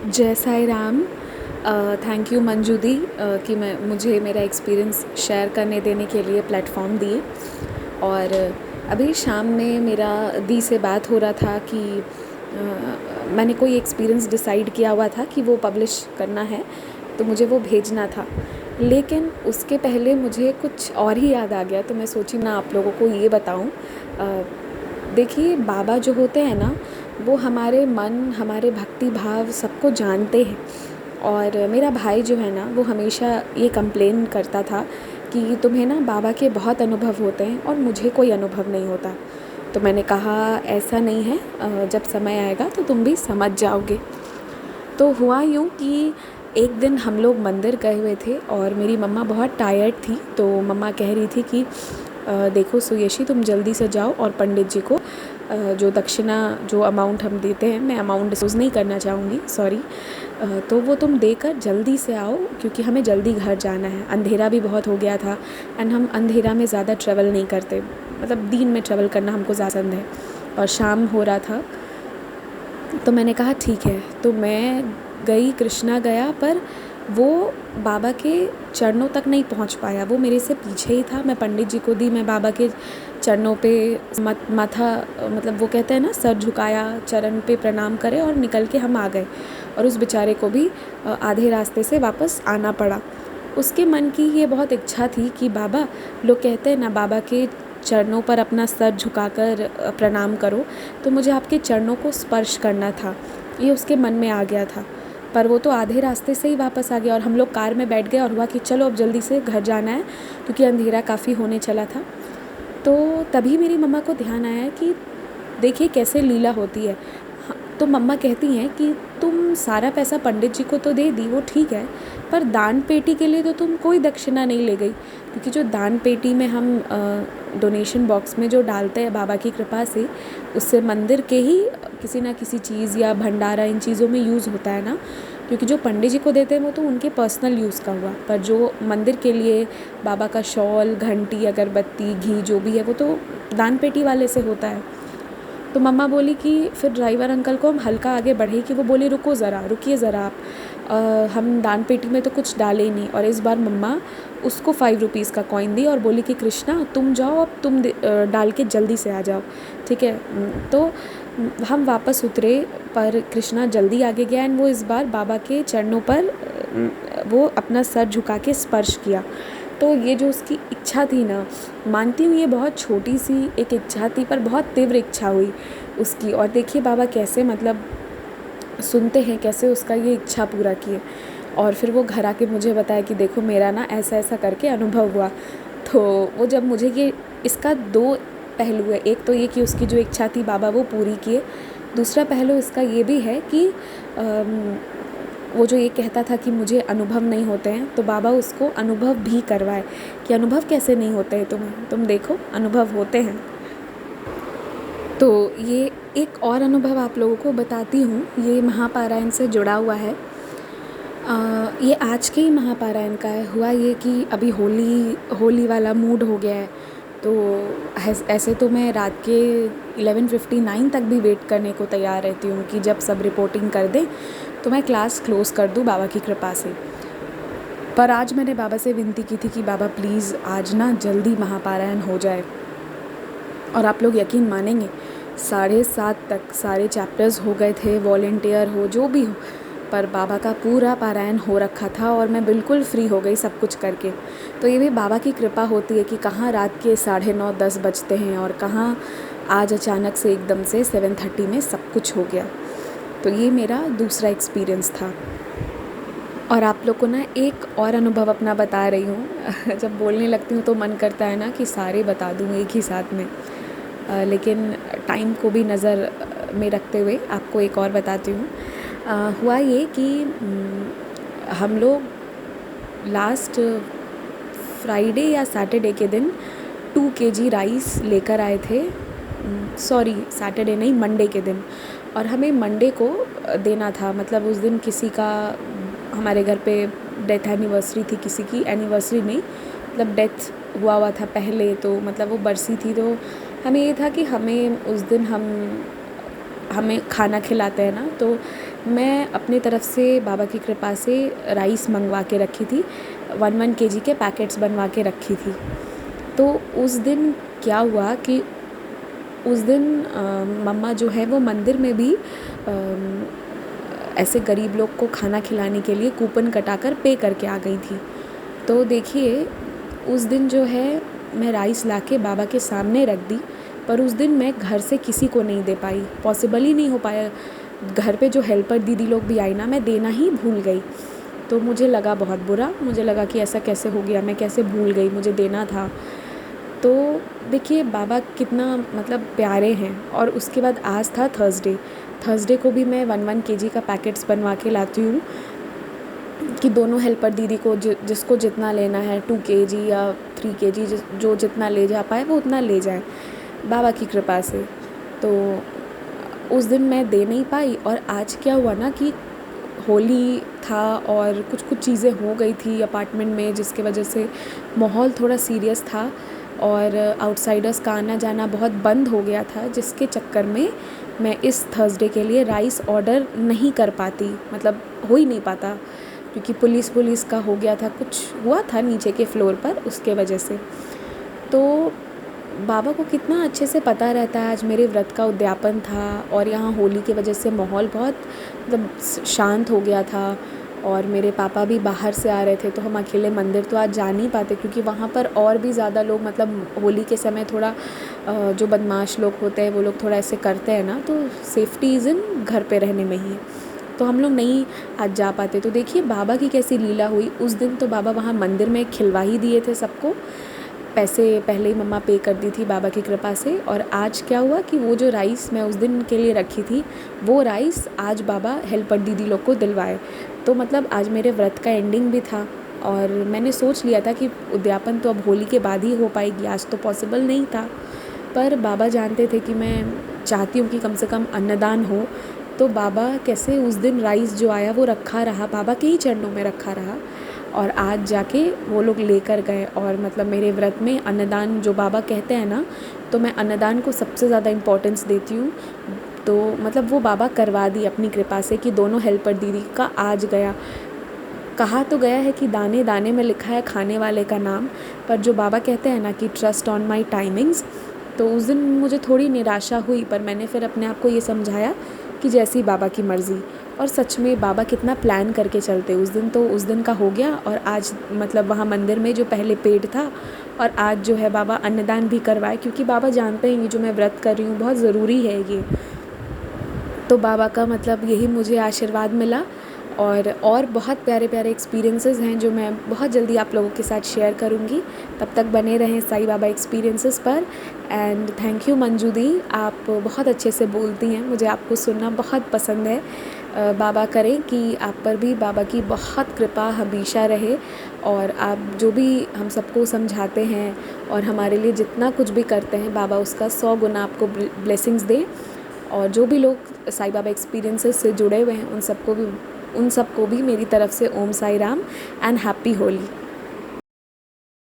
जय Sai Ram. Thank you Manju दी कि मुझे मेरा एक्सपीरियंस शेयर करने देने के लिए प्लेटफॉर्म दिए। और अभी शाम में मेरा दी से बात हो रहा था कि मैंने कोई एक्सपीरियंस डिसाइड किया हुआ था कि वो पब्लिश करना है, तो मुझे वो भेजना था। लेकिन उसके पहले मुझे कुछ और ही याद आ गया, तो मैं सोची ना आप लोगों को ये बताऊं। देखिए, बाबा जो होते हैं ना, वो हमारे मन, हमारे भक्ति भाव सबको जानते हैं। और मेरा भाई जो है ना, वो हमेशा ये कंप्लेन करता था कि तुम्हें ना बाबा के बहुत अनुभव होते हैं और मुझे कोई अनुभव नहीं होता। तो मैंने कहा ऐसा नहीं है, जब समय आएगा तो तुम भी समझ जाओगे। तो हुआ यूँ कि एक दिन हम लोग मंदिर गए हुए थे और मेरी मम्मा बहुत टायर्ड थी। तो मम्मा कह रही थी कि देखो सुयशी, तुम जल्दी से जाओ और पंडित जी को जो दक्षिणा, जो अमाउंट हम देते हैं, मैं अमाउंट डिस्क्लोज़ नहीं करना चाहूँगी, सॉरी, तो वो तुम देकर जल्दी से आओ, क्योंकि हमें जल्दी घर जाना है। अंधेरा भी बहुत हो गया था एंड हम अंधेरा में ज़्यादा ट्रैवल नहीं करते, मतलब दिन में ट्रैवल करना हमको ज़्यादा पसंद है। और शाम हो रहा था, तो मैंने कहा ठीक है। तो मैं गई, कृष्णा गया, पर वो बाबा के चरणों तक नहीं पहुंच पाया, वो मेरे से पीछे ही था। मैं पंडित जी को दी, मैं बाबा के चरणों पे माथा, मतलब वो कहते हैं ना, सर झुकाया, चरण पे प्रणाम करे और निकल के हम आ गए। और उस बेचारे को भी आधे रास्ते से वापस आना पड़ा। उसके मन की ये बहुत इच्छा थी कि बाबा, लोग कहते हैं ना, बाबा के चरणों पर अपना सर झुकाकर प्रणाम करो, तो मुझे आपके चरणों को स्पर्श करना था। ये उसके मन में आ गया था। पर वो तो आधे रास्ते से ही वापस आ गया और हम लोग कार में बैठ गए और हुआ कि चलो अब जल्दी से घर जाना है, क्योंकि अंधेरा काफ़ी होने चला था। तो तभी मेरी मम्मा को ध्यान आया कि देखिए कैसे लीला होती है। तो मम्मा कहती हैं कि तुम सारा पैसा पंडित जी को तो दे दी, वो ठीक है, पर दान पेटी के लिए तो तुम कोई दक्षिणा नहीं ले गई। क्योंकि जो दान पेटी में हम डोनेशन बॉक्स में जो डालते हैं बाबा की कृपा से, उससे मंदिर के ही किसी ना किसी चीज़ या भंडारा, इन चीज़ों में यूज़ होता है ना। क्योंकि जो पंडित जी को देते हैं वो तो उनके पर्सनल यूज़ का हुआ, पर जो मंदिर के लिए बाबा का शॉल, घंटी, अगरबत्ती, घी जो भी है, वो तो दान पेटी वाले से होता है। तो मम्मा बोली कि फिर ड्राइवर अंकल को हम हल्का आगे बढ़े कि वो बोले रुको ज़रा, रुकिए ज़रा आप, हम दान पेटी में तो कुछ डाले ही नहीं। और इस बार मम्मा उसको 5 रुपीज़ का कॉइन दी और बोली कि कृष्णा तुम जाओ, अब तुम डाल के जल्दी से आ जाओ, ठीक है। तो हम वापस उतरे, पर कृष्णा जल्दी आगे गया एंड वो इस बार बाबा के चरणों पर वो अपना सर झुका के स्पर्श किया। तो ये जो उसकी इच्छा थी ना, मानती हूँ ये बहुत छोटी सी एक इच्छा थी, पर बहुत तीव्र इच्छा हुई उसकी। और देखिए बाबा कैसे, मतलब सुनते हैं, कैसे उसका ये इच्छा पूरा किए। और फिर वो घर आके मुझे बताया कि देखो मेरा ना ऐसा ऐसा करके अनुभव हुआ। तो वो जब मुझे ये, इसका 2 पहलू है। एक तो ये कि उसकी जो इच्छा थी बाबा वो पूरी किए। दूसरा पहलू इसका ये भी है कि वो जो ये कहता था कि मुझे अनुभव नहीं होते हैं, तो बाबा उसको अनुभव भी करवाए कि अनुभव कैसे नहीं होते हैं तुम्हें, तुम देखो अनुभव होते हैं। तो ये एक और अनुभव आप लोगों को बताती हूँ, ये महापारायण से जुड़ा हुआ है। ये आज के ही महापारायण का है। हुआ ये कि अभी होली वाला मूड हो गया है। तो ऐसे तो मैं रात के 11:59 तक भी वेट करने को तैयार रहती हूँ कि जब सब रिपोर्टिंग कर दें तो मैं क्लास क्लोज़ कर दूँ बाबा की कृपा से। पर आज मैंने बाबा से विनती की थी कि बाबा प्लीज़ आज ना जल्दी महापारायण हो जाए। और आप लोग यकीन मानेंगे, 7:30 तक सारे चैप्टर्स हो गए थे, वॉलेंटियर हो जो भी हो, पर बाबा का पूरा पारायण हो रखा था और मैं बिल्कुल फ्री हो गई सब कुछ करके। तो ये भी बाबा की कृपा होती है कि कहाँ रात के 9:30-10 बजते हैं और कहाँ आज अचानक से एकदम से 7:30 में सब कुछ हो गया। तो ये मेरा दूसरा एक्सपीरियंस था। और आप लोग को ना एक और अनुभव अपना बता रही हूँ। जब बोलने लगती हूँ तो मन करता है ना कि सारे बता दूँ एक ही साथ में, लेकिन टाइम को भी नज़र में रखते हुए आपको एक और बताती हूँ। हुआ ये कि हम लोग लास्ट फ्राइडे या सैटरडे के दिन 2 kg राइस लेकर आए थे। सॉरी, सैटरडे नहीं, मंडे के दिन। और हमें मंडे को देना था, मतलब उस दिन किसी का हमारे घर पे डेथ एनिवर्सरी थी, किसी की एनिवर्सरी नहीं, मतलब डेथ हुआ था पहले, तो मतलब वो बरसी थी। तो हमें ये था कि हमें उस दिन हमें खाना खिलाते हैं ना, तो मैं अपनी तरफ से बाबा की कृपा से राइस मंगवा के रखी थी, 1 केजी के पैकेट्स बनवा के रखी थी। तो उस दिन क्या हुआ कि उस दिन मम्मा जो है वो मंदिर में भी ऐसे गरीब लोग को खाना खिलाने के लिए कूपन कटाकर पे करके आ गई थी। तो देखिए उस दिन जो है मैं राइस लाके बाबा के सामने रख दी, पर उस दिन मैं घर से किसी को नहीं दे पाई, पॉसिबल ही नहीं हो पाया। घर पे जो हेल्पर दीदी लोग भी आई ना, मैं देना ही भूल गई। तो मुझे लगा बहुत बुरा, मुझे लगा कि ऐसा कैसे हो गया, मैं कैसे भूल गई, मुझे देना था। तो देखिए बाबा कितना मतलब प्यारे हैं। और उसके बाद आज था थर्सडे को भी मैं 1 केजी का पैकेट्स बनवा के लाती हूँ कि दोनों हेल्पर दीदी को जिसको जितना लेना है 2 केजी या 3 केजी जो जितना ले जा पाए वो उतना ले जाए बाबा की कृपा से। तो उस दिन मैं दे नहीं पाई। और आज क्या हुआ ना कि होली था और कुछ चीज़ें हो गई थी अपार्टमेंट में, जिसकी वजह से माहौल थोड़ा सीरियस था और आउटसाइडर्स का आना जाना बहुत बंद हो गया था, जिसके चक्कर में मैं इस थर्सडे के लिए राइस ऑर्डर नहीं कर पाती, मतलब हो ही नहीं पाता, क्योंकि पुलिस का हो गया था, कुछ हुआ था नीचे के फ्लोर पर, उसके वजह से। तो बाबा को कितना अच्छे से पता रहता है आज मेरे व्रत का उद्यापन था और यहाँ होली की वजह से माहौल बहुत मतलब शांत हो गया था। और मेरे पापा भी बाहर से आ रहे थे, तो हम अकेले मंदिर तो आज जा नहीं पाते, क्योंकि वहाँ पर और भी ज़्यादा लोग मतलब होली के समय थोड़ा जो बदमाश लोग होते हैं वो लोग थोड़ा ऐसे करते हैं ना, तो सेफ्टी इज़ इन घर पे रहने में ही है। तो हम लोग नहीं आज जा पाते। तो देखिए बाबा की कैसी लीला हुई उस दिन। तो बाबा वहाँ मंदिर में खिलवा ही दिए थे सबको, पैसे पहले ही मम्मा पे कर दी थी बाबा की कृपा से। और आज क्या हुआ कि वो जो राइस मैं उस दिन के लिए रखी थी, वो राइस आज बाबा हेल्पर दीदी लोग को दिलवाए। तो मतलब आज मेरे व्रत का एंडिंग भी था और मैंने सोच लिया था कि उद्यापन तो अब होली के बाद ही हो पाएगी, आज तो पॉसिबल नहीं था। पर बाबा जानते थे कि मैं चाहती हूँ कि कम से कम अन्नदान हो। तो बाबा कैसे उस दिन राइस जो आया वो रखा रहा, बाबा के ही चरणों में रखा रहा और आज जाके वो लोग लेकर गए। और मतलब मेरे व्रत में अन्नदान जो बाबा कहते हैं ना, तो मैं अन्नदान को सबसे ज़्यादा इम्पोर्टेंस देती हूँ। तो मतलब वो बाबा करवा दी अपनी कृपा से कि दोनों हेल्पर दीदी का आज गया। कहा तो गया है कि दाने दाने में लिखा है खाने वाले का नाम, पर जो बाबा कहते हैं ना कि ट्रस्ट ऑन माई टाइमिंग्स, तो उस दिन मुझे थोड़ी निराशा हुई, पर मैंने फिर अपने आप को ये समझाया कि जैसी बाबा की मर्ज़ी। और सच में बाबा कितना प्लान करके चलते उस दिन, तो उस दिन का हो गया। और आज मतलब वहाँ मंदिर में जो पहले पेड़ था और आज जो है बाबा अन्नदान भी करवाए, क्योंकि बाबा जानते हैं ये जो मैं व्रत कर रही हूँ बहुत ज़रूरी है ये। तो बाबा का मतलब यही मुझे आशीर्वाद मिला। और बहुत प्यारे प्यारे एक्सपीरियंसेस हैं जो मैं बहुत जल्दी आप लोगों के साथ शेयर करूँगी। तब तक बने रहें साईं बाबा एक्सपीरियंसेस पर। एंड थैंक यू मंजू दी, आप बहुत अच्छे से बोलती हैं, मुझे आपको सुनना बहुत पसंद है। बाबा करें कि आप पर भी बाबा की बहुत कृपा हमेशा रहे और आप जो भी हम सबको समझाते हैं और हमारे लिए जितना कुछ भी करते हैं, बाबा उसका 100 गुना आपको ब्लेसिंग्स दें। और जो भी लोग साईं बाबा एक्सपीरियंसेस से जुड़े हुए हैं उन सबको भी मेरी तरफ से ओम साई राम एंड हैप्पी होली।